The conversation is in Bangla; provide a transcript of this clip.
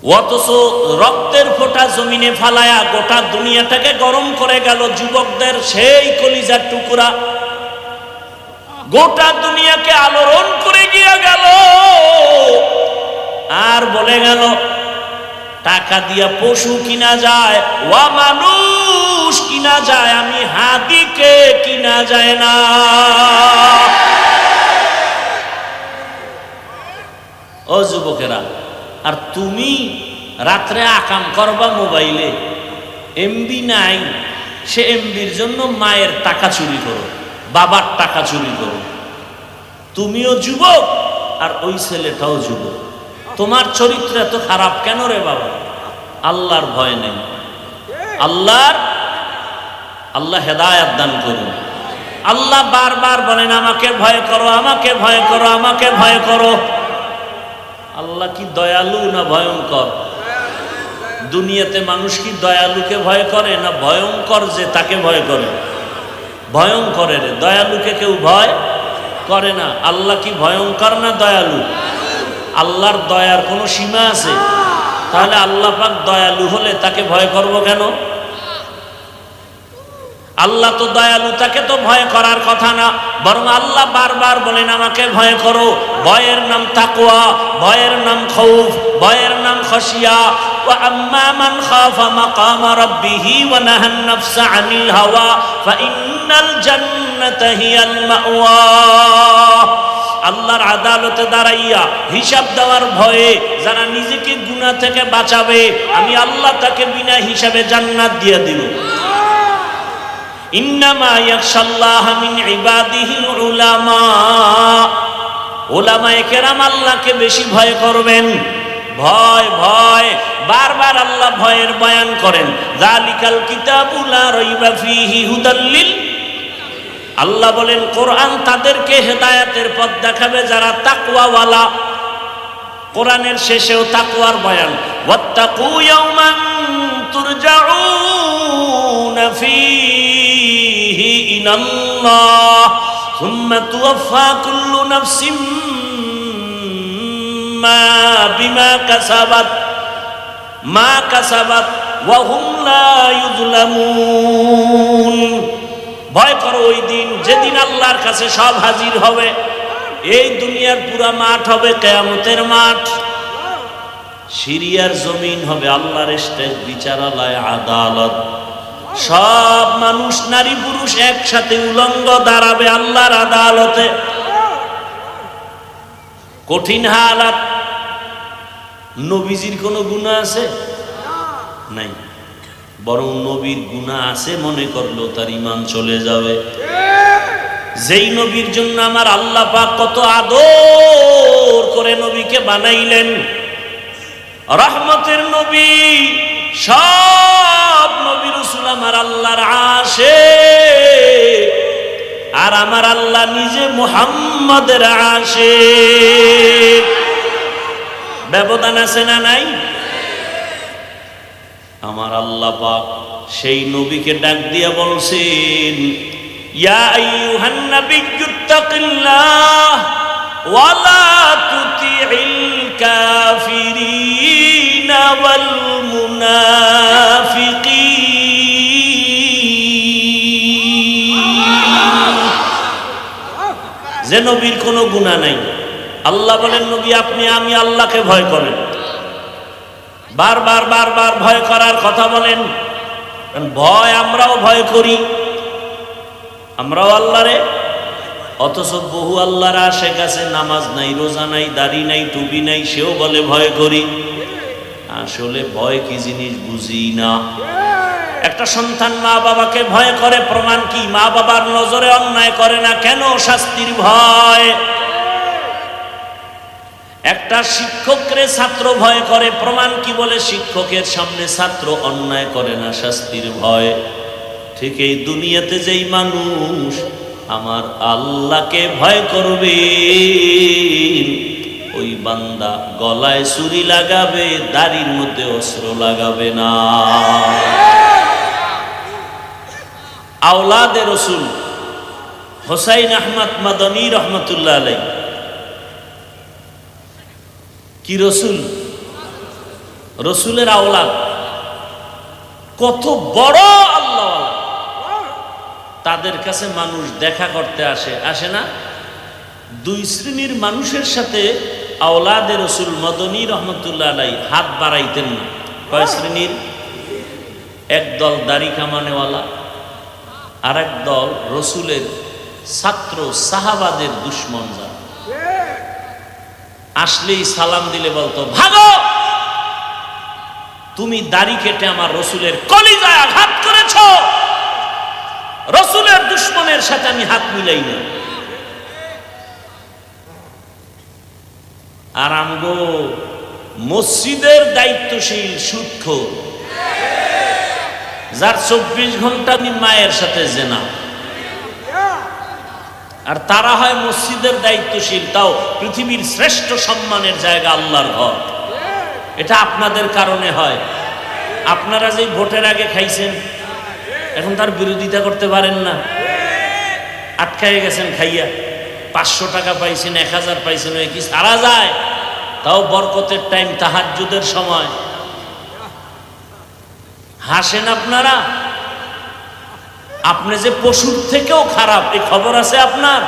অথচ রক্তের ফোঁটা জমিনে ফালায়া গোটা দুনিয়াটাকে গরম করে গেল যুবকদের সেই কলিজার টুকরা, গোটা দুনিয়াকে আলোড়ন করে গিয়ে গেল। আর বলে গেল টাকা দিয়া পশু কিনা যায়, ওয়া মানুষ কিনা যায়, আমি হাদিকে কিনা যায় না। ও যুবকেরা, আর তুমি রাত্রে আকাম করবা মোবাইলে, এমবি নাই, সে এমবির জন্য মায়ের টাকা চুরি করো, বাবার টাকা চুরি করো। তুমিও যুবক আর ওই ছেলেটাও যুবক, তোমার চরিত্র এত খারাপ কেন রে বাবা? আল্লাহর ভয় নেই। আল্লাহ হেদায়েত দান করুন। আল্লাহ বারবার বলেন আমাকে ভয় করো, আমাকে ভয় করো, আমাকে ভয় করো। আল্লাহ কি দয়ালু না ভয়ঙ্কর? দুনিয়াতে মানুষ কি দয়ালুকে ভয় করে না ভয়ঙ্কর যে তাকে ভয় করে? ভয়ঙ্করের, দয়ালুকে কেউ ভয় করে না। আল্লাহ কি ভয়ঙ্কর না দয়ালু? আল্লাহর দয়ার কোনো সীমা আছে? তাহলে আল্লাহ পাক দয়ালু হলে তাকে ভয় করব কেন? আল্লাহ তো দয়ালু, তাকে তো ভয় করার কথা না, বরং আল্লাহ বারবার বলেন আমাকে ভয় করো। ভয়ের নাম তাকওয়া, ভয়ের নাম খৌফ, ভয়ের নাম খশিয়া। ওয়া আম্মা মান খাফা মাকামা রাব্বিহি ওয়া নাহান নাফসা আনিল হাওয়া ফাইন্নাল জান্নাতা হিয়াল মাওয়া। আল্লাহর আদালতে দাঁড়াইয়া হিসাব দেওয়ার ভয়ে যারা নিজেকে গুনাহ থেকে বাঁচাবে, আমি আল্লাহ তাকে বিনা হিসাবে জান্নাত দিয়ে দিব। ইন্নামা ইয়াখশাল্লাহ মিন ইবাদিহিল উলামা। উলামায়ে কেরাম আল্লাহকে বেশি ভয় করবেন। ভয় ভয়, বারবার আল্লাহ ভয়ের বয়ান করেন। যালিকাল কিতাবু লা রাইবা ফীহি হুদাল লিল। আল্লাহ বলেন কোরআন তাদেরকে হেদায়েতের পথ দেখাবে যারা তাকওয়াওয়ালা। কোরআনের শেষেও তাকওয়ার বয়ান। ওয়াত্তাকু ইয়াওমান তুরজাউনা ফীহি ইলাল্লাহ সুম্মা তুওয়াফা কুল্লু নাফসিম বিমা কাসাবাত ওয়া হুম লা ইউযলামুন। ভয় করো ওই দিন যেদিন আল্লাহর কাছে সব হাজির হবে। এই দুনিয়ার পুরা মাঠ হবে কিয়ামতের মাঠ, সিরিয়ার জমিন হবে আল্লাহর স্টেজ, বিচারালয়, আদালত। সব মানুষ নারী পুরুষ একসাথে উলঙ্গ দাঁড়াবে আল্লাহর আদালতে। কঠিন হালাত। নবীজির কোনো গুনাহ আছে? নাই, বরং নবীর গুনাহ আছে মনে করলেও তার ঈমান চলে যাবে। যেই নবীর জন্য আমার আল্লাহ পাক কত আদর করে নবীকে বানাইলেন, রহমতের নবী, সব নবী রাসূল আমার আল্লাহর আশিক, আর আমার আল্লাহ নিজে মুহাম্মাদের আশিক। ব্যবধান আছে না নাই? আমার আল্লাহ পাক সেই নবীকে ডাক দিয়া বলছেন ইয়া আইয়ুহান নাবিয়্যুত্তাকিল্লাহ ওয়া লা তুতিইল কাফিরিনা ওয়াল মুনাফিকিন। যে নবীর কোনো গুনাহ নাই, আল্লাহ বলেন নবী আপনি আমি আল্লাহকে ভয় করেন। বারবার বারবার ভয় করার কথা বলেন। ভয় আমরাও ভয় করি, আমরাও আল্লাহরে, অথচ বহু আল্লাহর আশিক আছে, নামাজ নাই, রোজা নাই, দাড়ি নাই, টুপি নাই, সেও বলে ভয় করি। আসলে ভয় কি জিনিস বুঝি না। একটা সন্তান মা বাবাকে ভয় করে, প্রমাণ কি? মা বাবার নজরে অন্যায় করে না, কেন? শাস্তির ভয়। একটা শিক্ষকরে ছাত্র ভয় করে, প্রমাণ কি? বলে শিক্ষকের সামনে ছাত্র অন্যায় করে না, শাস্তির ভয়। ঠিক এই দুনিয়াতে যেই মানুষ আমার আল্লাহকে ভয় করবে, ওই বান্দা গলায় ছুরি লাগাবে, দাড়ির মধ্যে অস্ত্র লাগাবে না। আওলাদে রসুল হোসাইন আহমদ মাদানী রহমতুল্লাহ আলাইহি, কি রসুল? রসুলের আওলাদ কত বড় আল্লাহ, তাদের কাছে মানুষ দেখা করতে আসে না? দুই শ্রেণীর মানুষের সাথে আওলাদে রসুল মদনী রহমতুল্লাহ আলাই হাত বাড়াইতেন না। কয় শ্রেণীর? একদল দাড়ি কামানেওয়ালা, আর এক দল রসুলের ছাত্র সাহাবাদের দুশ্মন যারা আসলেই সালাম দিলে বলতো, ভাগো, তুমি দাড়ি কেটে আমার রসুলের কলিজায় আঘাত করেছ, রসুলের দুশ্মনের সাথে আমি হাত মিলাই না। আর আমগো মসজিদের দায়িত্বশীল সুদখোর, যার 24 ঘন্টা মায়ের সাথে জেনা, আর তারা হয় মসজিদের দায়িত্বশীল, তাও পৃথিবীর শ্রেষ্ঠ সম্মানের জায়গা আল্লাহর ঘর। এটা আপনাদের কারণে হয়। আপনারা যে ভোটের আগে খাইছেন, এখন তার বিরোধিতা করতে পারেন না, আটকায় গেছেন খাইয়া। 500 টাকা পাইছেন, 1000 পাইছেন, কি সারা যায়? তাও বরকতের টাইম, তাহাজ্জুদের সময় হাসেন আপনারা। আপনি যে পশুর থেকেও খারাপ, এই খবর আছে আপনার?